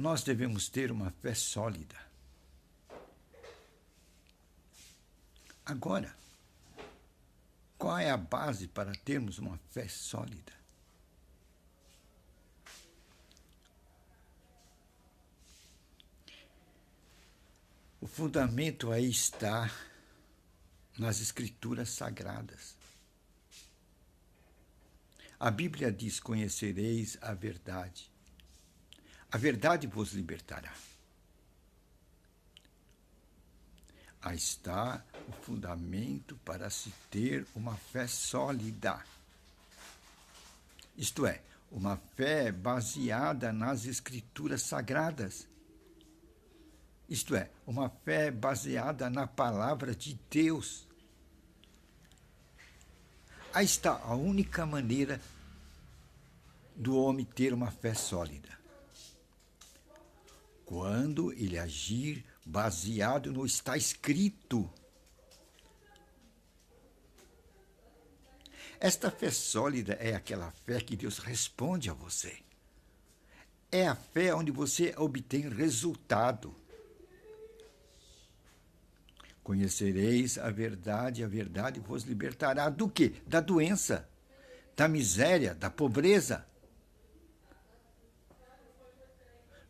nós devemos ter uma fé sólida. Agora, qual é a base para termos uma fé sólida? O fundamento aí está nas Escrituras Sagradas. A Bíblia diz: conhecereis a verdade vos libertará. Aí está o fundamento para se ter uma fé sólida. Isto é, uma fé baseada nas Escrituras Sagradas. Isto é, uma fé baseada na palavra de Deus. Aí está a única maneira do homem ter uma fé sólida. Quando ele agir baseado no está escrito. Esta fé sólida é aquela fé que Deus responde a você. É a fé onde você obtém resultado. Conhecereis a verdade vos libertará. Do quê? Da doença, da miséria, da pobreza,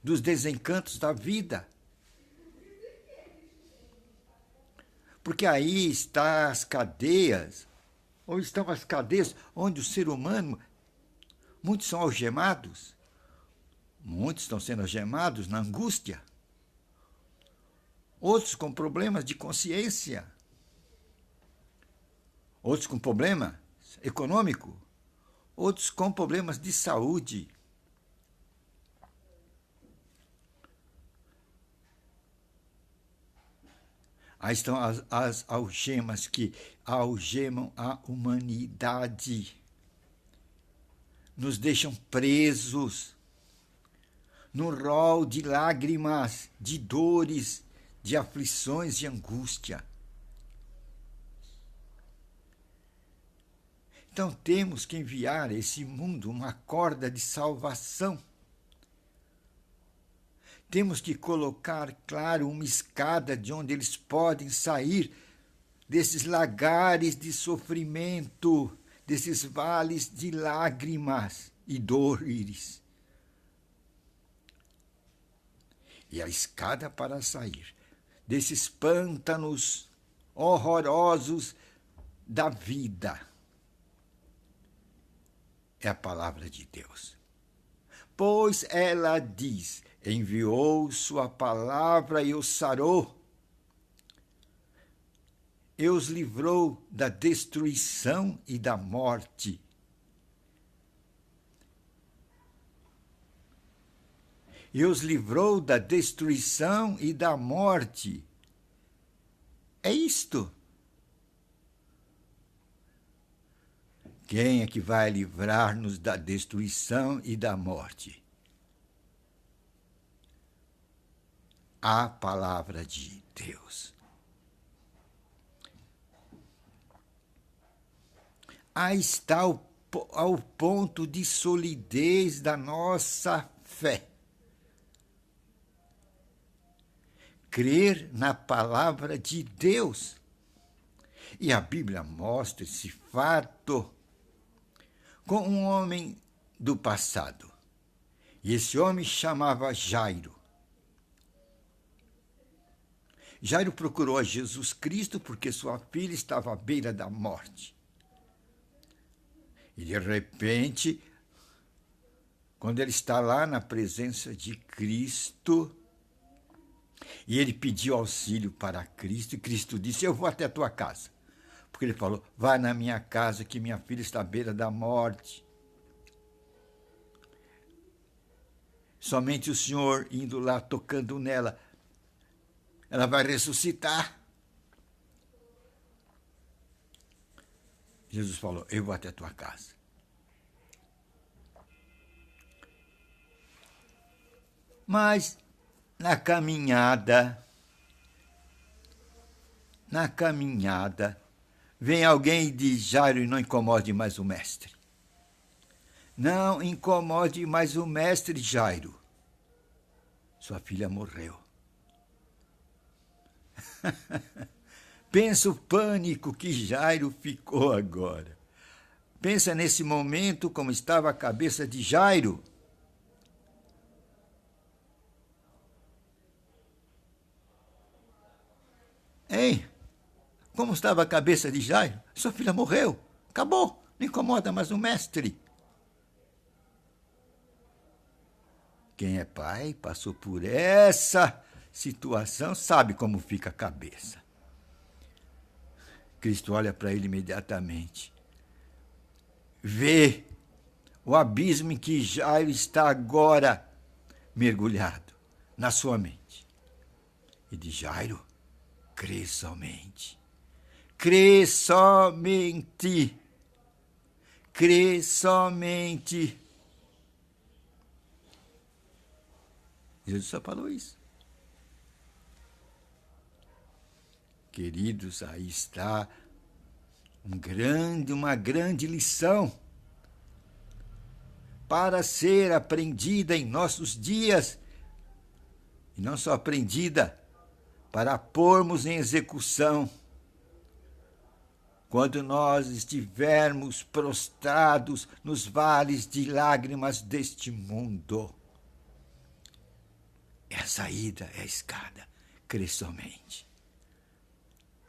dos desencantos da vida. Porque aí estão as cadeias onde o ser humano, muitos são algemados, muitos estão sendo algemados na angústia, outros com problemas de consciência, outros com problema econômico, outros com problemas de saúde. Aí estão as algemas que algemam a humanidade, nos deixam presos no rol de lágrimas, de dores, de aflições e angústia. Então temos que enviar a esse mundo uma corda de salvação. Temos que colocar, claro, uma escada de onde eles podem sair desses lagares de sofrimento, desses vales de lágrimas e dores. E a escada para sair desses pântanos horrorosos da vida é a palavra de Deus. Pois ela diz: enviou sua palavra e os sarou, e os livrou da destruição e da morte. E os livrou da destruição e da morte. É isto. Quem é que vai livrar-nos da destruição e da morte? A palavra de Deus. Aí está o ponto de solidez da nossa fé. Crer na palavra de Deus. E a Bíblia mostra esse fato com um homem do passado. E esse homem chamava Jairo. Jairo procurou a Jesus Cristo porque sua filha estava à beira da morte. E de repente, quando ele está lá na presença de Cristo, e ele pediu auxílio para Cristo, e Cristo disse: eu vou até a tua casa. Porque ele falou: vai na minha casa que minha filha está à beira da morte. Somente o Senhor indo lá, tocando nela, ela vai ressuscitar. Jesus falou: eu vou até a tua casa. Mas na caminhada, vem alguém e diz: Jairo, não incomode mais o mestre. Não incomode mais o mestre, Jairo. Sua filha morreu. Pensa o pânico que Jairo ficou agora. Pensa nesse momento como estava a cabeça de Jairo. Hein? Como estava a cabeça de Jairo? Sua filha morreu. Acabou. Não incomoda mais o mestre. Quem é pai, passou por essa situação, sabe como fica a cabeça. Cristo olha para ele imediatamente. Vê o abismo em que Jairo está agora mergulhado na sua mente. E diz: Jairo, crê somente. Crê somente. Crê somente. Jesus só falou isso. Queridos, aí está uma grande lição para ser aprendida em nossos dias. E não só aprendida, para pormos em execução. Quando nós estivermos prostrados nos vales de lágrimas deste mundo. É a saída, é a escada. Crê somente.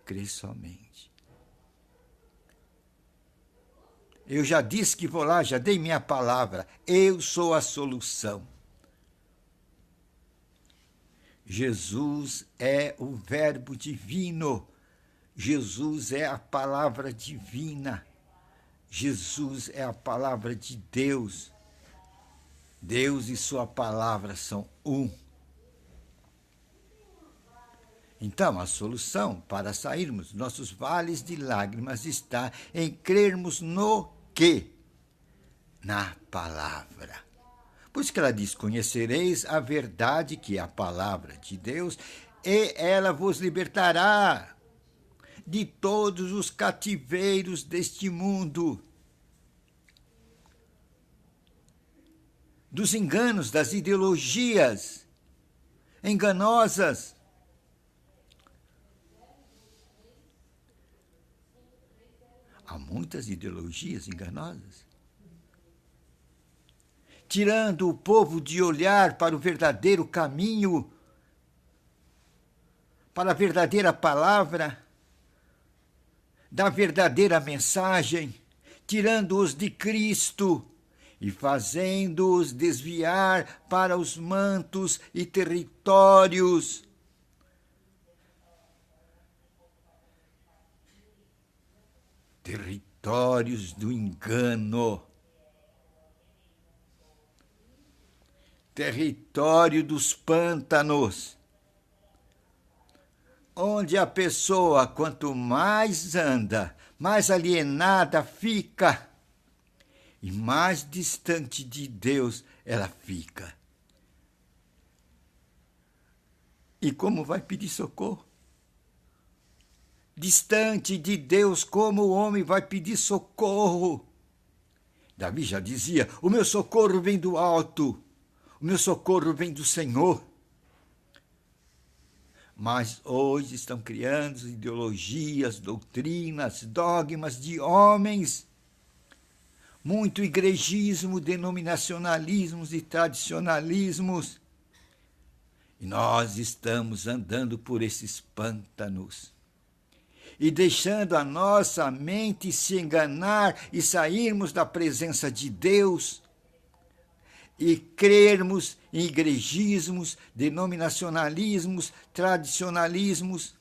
Crê somente. Eu já disse que vou lá, já dei minha palavra. Eu sou a solução. Jesus é o Verbo divino. Jesus é a palavra divina. Jesus é a palavra de Deus. Deus e sua palavra são um. Então, a solução para sairmos dos nossos vales de lágrimas está em crermos no quê? Na palavra. Por isso que ela diz: conhecereis a verdade, que é a palavra de Deus, e ela vos libertará de todos os cativeiros deste mundo, dos enganos, das ideologias enganosas. Há muitas ideologias enganosas, tirando o povo de olhar para o verdadeiro caminho, para a verdadeira palavra, da verdadeira mensagem, tirando-os de Cristo e fazendo-os desviar para os mantos e territórios do engano, território dos pântanos, onde a pessoa, quanto mais anda, mais alienada fica e mais distante de Deus ela fica. E como vai pedir socorro? Distante de Deus, como o homem vai pedir socorro? Davi já dizia: o meu socorro vem do alto, o meu socorro vem do Senhor. Mas hoje estão criando ideologias, doutrinas, dogmas de homens, muito igrejismo, denominacionalismos e tradicionalismos. E nós estamos andando por esses pântanos e deixando a nossa mente se enganar e sairmos da presença de Deus e crermos em igrejismos, denominacionalismos, tradicionalismos,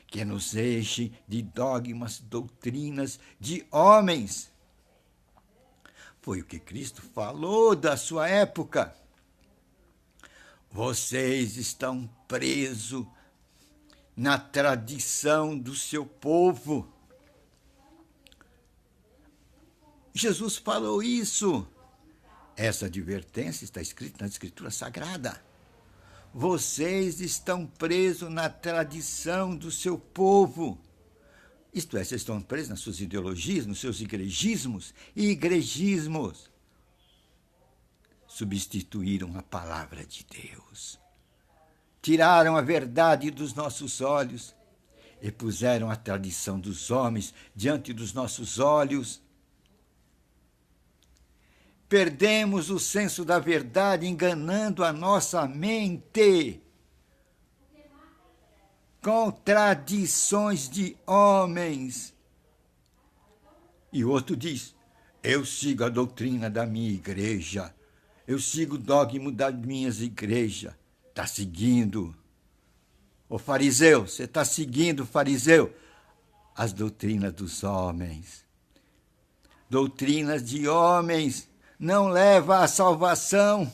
que nos enchem de dogmas, doutrinas de homens. Foi o que Cristo falou da sua época. Vocês estão presos na tradição do seu povo. Jesus falou isso. Essa advertência está escrita na Escritura Sagrada. Vocês estão presos na tradição do seu povo. Isto é, vocês estão presos nas suas ideologias, nos seus igrejismos e igrejismos. substituíram a palavra de Deus. Tiraram a verdade dos nossos olhos e puseram a tradição dos homens diante dos nossos olhos. Perdemos o senso da verdade enganando a nossa mente com tradições de homens. E o outro diz, eu sigo a doutrina da minha igreja, eu sigo o dogma das minhas igrejas. Está seguindo. Ô fariseu, você está seguindo, fariseu, as doutrinas dos homens. Doutrinas de homens não levam à salvação.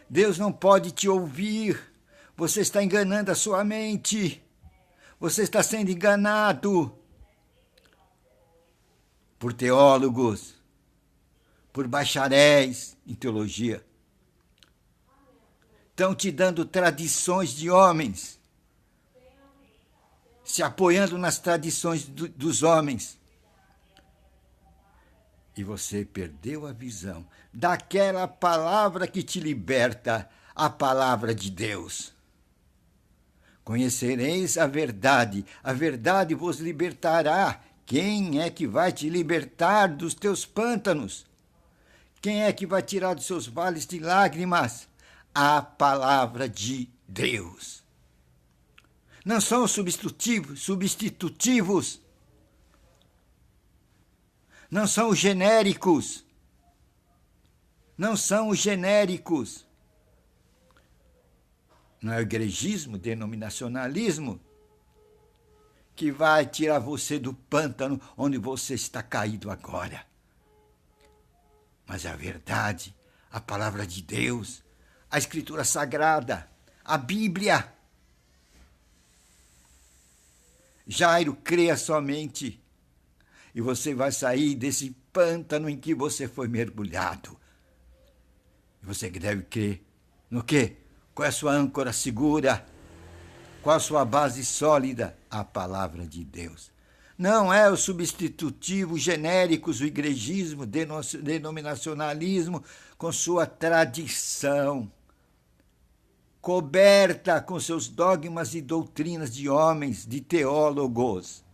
Deus não pode te ouvir. Você está enganando a sua mente. Você está sendo enganado por teólogos, por bacharéis em teologia. Estão te dando tradições de homens, se apoiando nas tradições dos homens. E você perdeu a visão daquela palavra que te liberta, a palavra de Deus. Conhecereis a verdade vos libertará. Quem é que vai te libertar dos teus pântanos? Quem é que vai tirar dos seus vales de lágrimas? A palavra de Deus. Não são substitutivos. Não são os genéricos. Não são os genéricos. Não é o igrejismo, denominacionalismo, que vai tirar você do pântano onde você está caído agora. Mas a verdade, a palavra de Deus, a Escritura Sagrada, a Bíblia. Jairo, creia somente e você vai sair desse pântano em que você foi mergulhado. E você deve crer no quê? Qual é a sua âncora segura? Qual a sua base sólida? A palavra de Deus. Não é o substitutivo genéricos, o igrejismo, denominacionalismo, com sua tradição, coberta com seus dogmas e doutrinas de homens, de teólogos.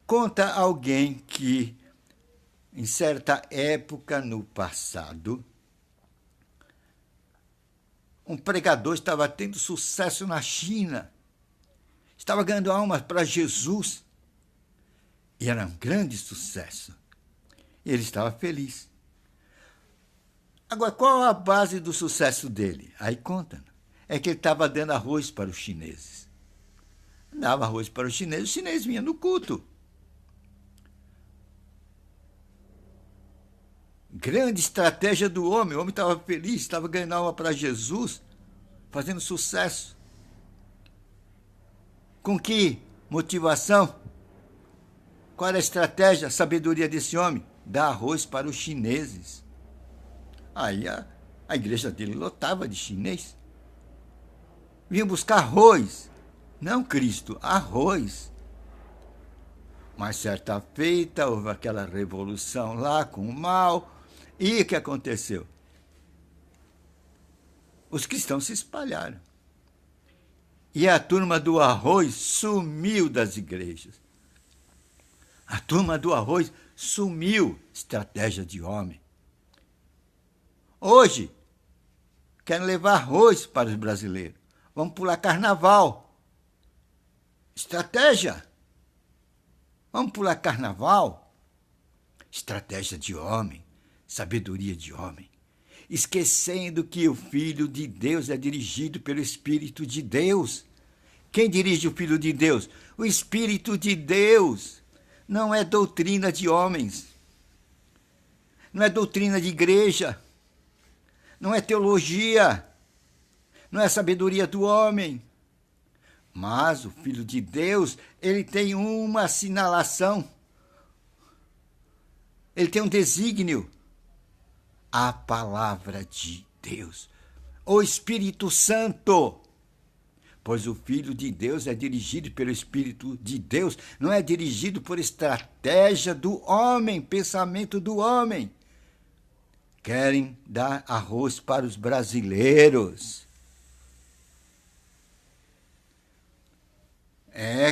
Conta alguém que, em certa época no passado, um pregador estava tendo sucesso na China, estava ganhando almas para Jesus, e era um grande sucesso. E ele estava feliz. Agora, qual a base do sucesso dele? Aí conta, é que ele estava dando arroz para os chineses. Dava arroz para os chineses vinham no culto. Grande estratégia do homem. O homem estava feliz, estava ganhando alma para Jesus, fazendo sucesso. Com que motivação? Qual era a estratégia, a sabedoria desse homem? Dar arroz para os chineses. Aí a igreja dele lotava de chinês. Vinham buscar arroz. Não Cristo, arroz. Mas certa feita houve aquela revolução lá com o mal. E o que aconteceu? Os cristãos se espalharam. E a turma do arroz sumiu das igrejas. A turma do arroz sumiu. Estratégia de homem. Hoje, querem levar arroz para os brasileiros. Vamos pular carnaval. Estratégia. Vamos pular carnaval. Estratégia de homem. Sabedoria de homem. Esquecendo que o Filho de Deus é dirigido pelo Espírito de Deus. Quem dirige o Filho de Deus? O Espírito de Deus. Não é doutrina de homens. Não é doutrina de igreja. Não é teologia. Não é sabedoria do homem. Mas o Filho de Deus, ele tem uma assinalação. Ele tem um desígnio. A palavra de Deus. O Espírito Santo. Pois o Filho de Deus é dirigido pelo Espírito de Deus, não é dirigido por estratégia do homem, pensamento do homem. Querem dar arroz para os brasileiros.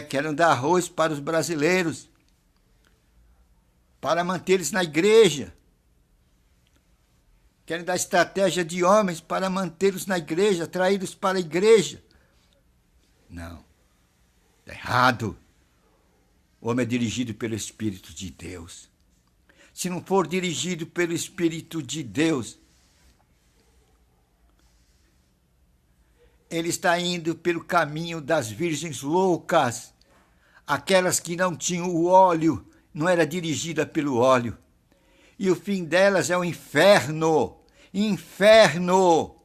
Querem dar arroz para os brasileiros, para mantê-los na igreja. Querem dar estratégia de homens para mantê-los na igreja, atraí-los para a igreja. Não, está errado. O homem é dirigido pelo Espírito de Deus. Se não for dirigido pelo Espírito de Deus, ele está indo pelo caminho das virgens loucas, aquelas que não tinham o óleo, não era dirigida pelo óleo. E o fim delas é o inferno. Inferno!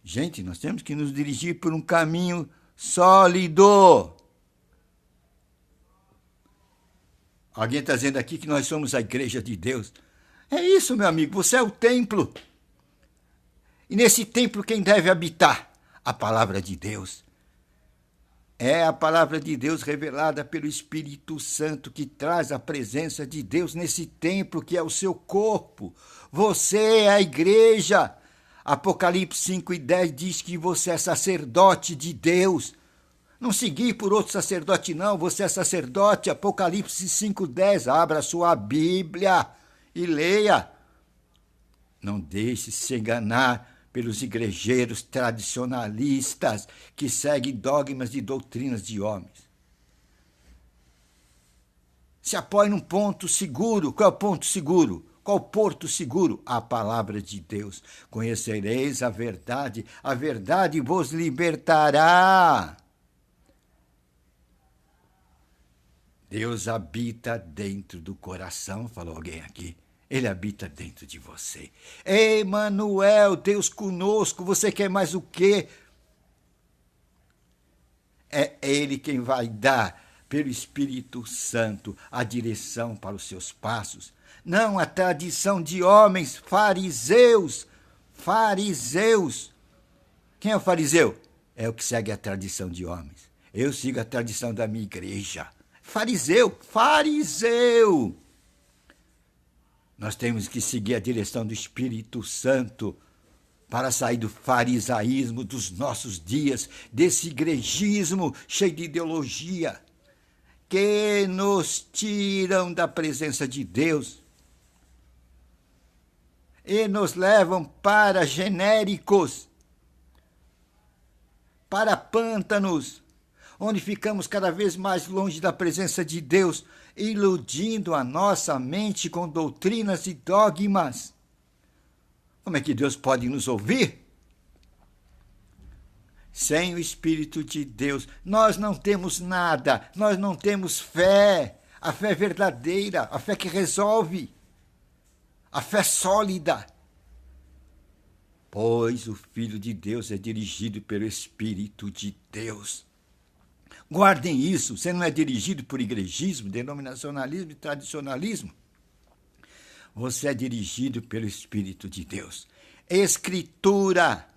Gente, nós temos que nos dirigir por um caminho sólido. Alguém está dizendo aqui que nós somos a igreja de Deus. É isso, meu amigo, você é o templo. E nesse templo quem deve habitar? A palavra de Deus. É a palavra de Deus revelada pelo Espírito Santo que traz a presença de Deus nesse templo que é o seu corpo. Você é a igreja. Apocalipse 5:10 diz que você é sacerdote de Deus. Não seguir por outro sacerdote, não. Você é sacerdote. Apocalipse 5:10. Abra sua Bíblia e leia. Não deixe se enganar pelos igrejeiros tradicionalistas que seguem dogmas e doutrinas de homens. Se apoie num ponto seguro. Qual é o ponto seguro? Qual o porto seguro? A palavra de Deus. Conhecereis a verdade vos libertará. Deus habita dentro do coração, falou alguém aqui. Ele habita dentro de você. Emanuel, Deus conosco, você quer mais o quê? É Ele quem vai dar, pelo Espírito Santo, a direção para os seus passos. Não a tradição de homens, fariseus. Fariseus. Quem é o fariseu? É o que segue a tradição de homens. Eu sigo a tradição da minha igreja. Fariseu, fariseu. Nós temos que seguir a direção do Espírito Santo para sair do farisaísmo dos nossos dias, desse igrejismo cheio de ideologia, que nos tiram da presença de Deus e nos levam para genéricos, para pântanos, onde ficamos cada vez mais longe da presença de Deus, iludindo a nossa mente com doutrinas e dogmas. Como é que Deus pode nos ouvir? Sem o Espírito de Deus, nós não temos nada, nós não temos fé. A fé verdadeira, a fé que resolve, a fé sólida. Pois o Filho de Deus é dirigido pelo Espírito de Deus. Guardem isso, você não é dirigido por igrejismo, denominacionalismo e tradicionalismo. Você é dirigido pelo Espírito de Deus. Escritura,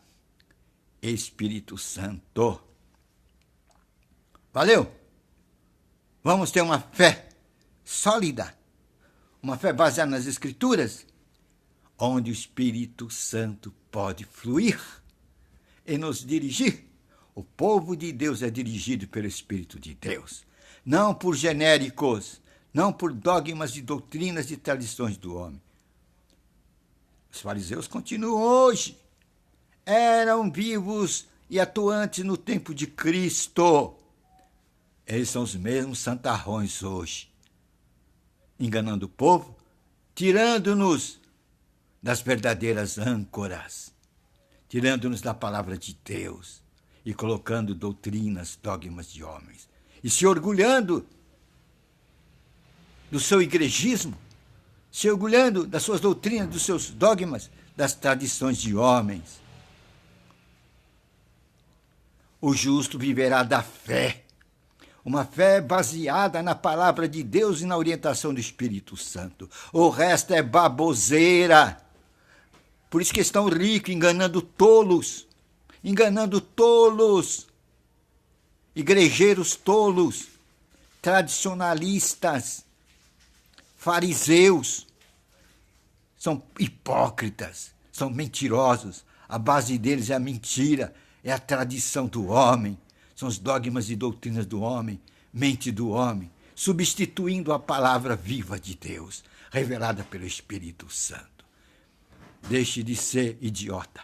Espírito Santo. Valeu? Vamos ter uma fé sólida, uma fé baseada nas Escrituras, onde o Espírito Santo pode fluir e nos dirigir. O povo de Deus é dirigido pelo Espírito de Deus, não por genéricos, não por dogmas e doutrinas e tradições do homem. Os fariseus continuam hoje, eram vivos e atuantes no tempo de Cristo. Eles são os mesmos santarrões hoje, enganando o povo, tirando-nos das verdadeiras âncoras, tirando-nos da palavra de Deus e colocando doutrinas, dogmas de homens, e se orgulhando do seu igrejismo, se orgulhando das suas doutrinas, dos seus dogmas, das tradições de homens. O justo viverá da fé, uma fé baseada na palavra de Deus e na orientação do Espírito Santo. O resto é baboseira. Por isso que estão ricos, enganando tolos, enganando tolos, igrejeiros tolos, tradicionalistas, fariseus. São hipócritas, são mentirosos. A base deles é a mentira, é a tradição do homem, são os dogmas e doutrinas do homem, mente do homem, substituindo a palavra viva de Deus, revelada pelo Espírito Santo. Deixe de ser idiota.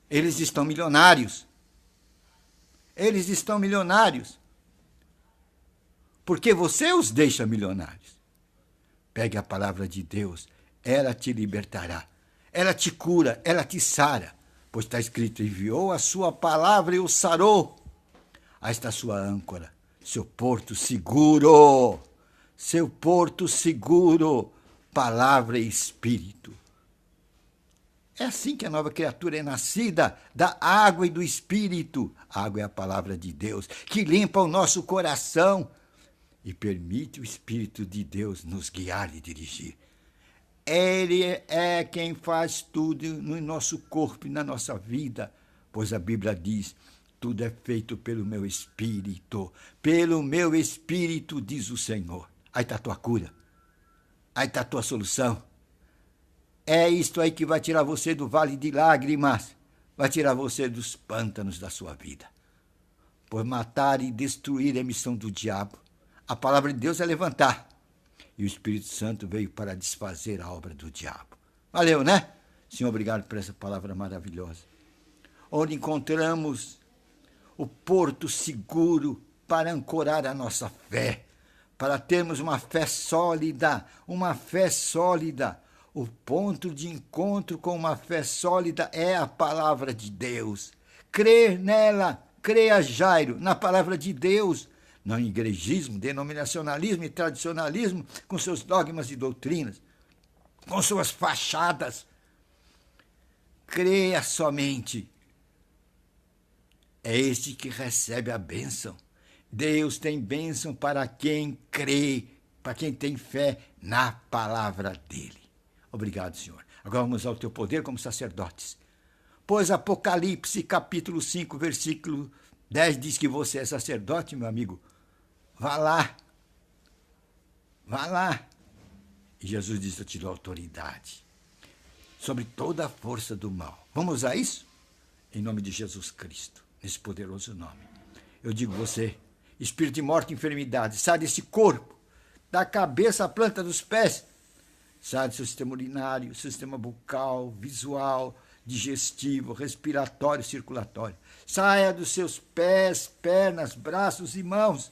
Eles estão milionários. Eles estão milionários. Porque você os deixa milionários. Pegue a palavra de Deus, ela te libertará. Ela te cura, ela te sara. Pois está escrito, enviou a sua palavra e o sarou. Aí está a sua âncora, seu porto seguro. Seu porto seguro, palavra e espírito. É assim que a nova criatura é nascida, da água e do espírito. A água é a palavra de Deus, que limpa o nosso coração e permite o Espírito de Deus nos guiar e dirigir. Ele é quem faz tudo no nosso corpo e na nossa vida, pois a Bíblia diz, tudo é feito pelo meu Espírito. Pelo meu Espírito, diz o Senhor. Aí está a tua cura. Aí está a tua solução. É isto aí que vai tirar você do vale de lágrimas. Vai tirar você dos pântanos da sua vida. Por matar e destruir a missão do diabo. A palavra de Deus é levantar. E o Espírito Santo veio para desfazer a obra do diabo. Valeu, né? Senhor, obrigado por essa palavra maravilhosa. Onde encontramos o porto seguro para ancorar a nossa fé. Para termos uma fé sólida. Uma fé sólida. O ponto de encontro com uma fé sólida é a palavra de Deus. Crer nela. Creia, Jairo, na palavra de Deus. Não em igrejismo, denominacionalismo e tradicionalismo, com seus dogmas e doutrinas, com suas fachadas. Creia somente. É este que recebe a bênção. Deus tem bênção para quem crê, para quem tem fé na palavra dele. Obrigado, Senhor. Agora vamos ao teu poder como sacerdotes. Pois Apocalipse, capítulo 5, versículo 10, diz que você é sacerdote, meu amigo. Vá lá. Vá lá. E Jesus disse, eu te dou autoridade sobre toda a força do mal. Vamos usar isso? Em nome de Jesus Cristo, nesse poderoso nome. Eu digo você, espírito de morte e enfermidade, sai desse corpo, da cabeça à planta dos pés. Sai do seu sistema urinário, sistema bucal, visual, digestivo, respiratório, circulatório. Saia dos seus pés, pernas, braços e mãos.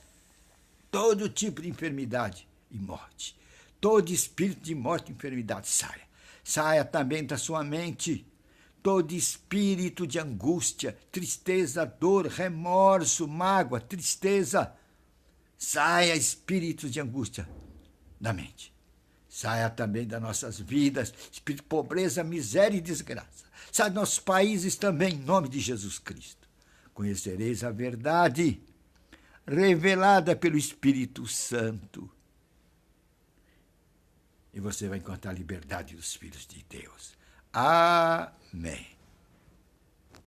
Todo tipo de enfermidade e morte. Todo espírito de morte e enfermidade, saia. Saia também da sua mente. Todo espírito de angústia, tristeza, dor, remorso, mágoa, tristeza. Saia espírito de angústia da mente. Saia também das nossas vidas, espírito de pobreza, miséria e desgraça. Saia dos nossos países também, em nome de Jesus Cristo. Conhecereis a verdade revelada pelo Espírito Santo. E você vai encontrar a liberdade dos filhos de Deus. Amém.